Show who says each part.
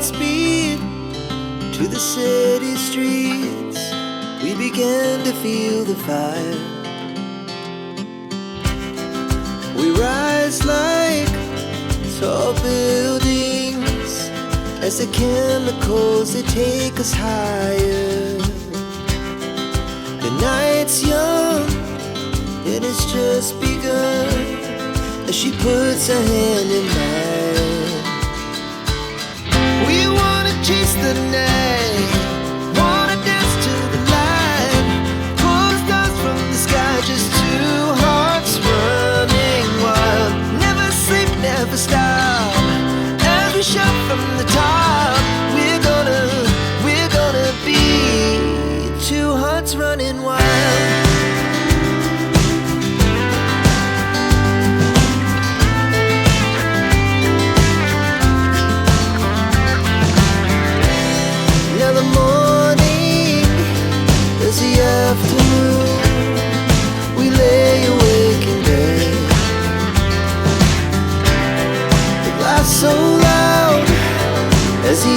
Speaker 1: speed to the city streets. We began to feel the fire. We rise like tall buildings as the chemicals, they take us higher. The night's young and it's just begun as she puts her hand in mine. We wanna chase the night, wanna dance to the light, pull stars from the sky, just two hearts running wild. Never sleep, never stop, as we shout from the top. We're gonna be two hearts running wild. Afternoon, we lay awake in bed. The glass so loud as the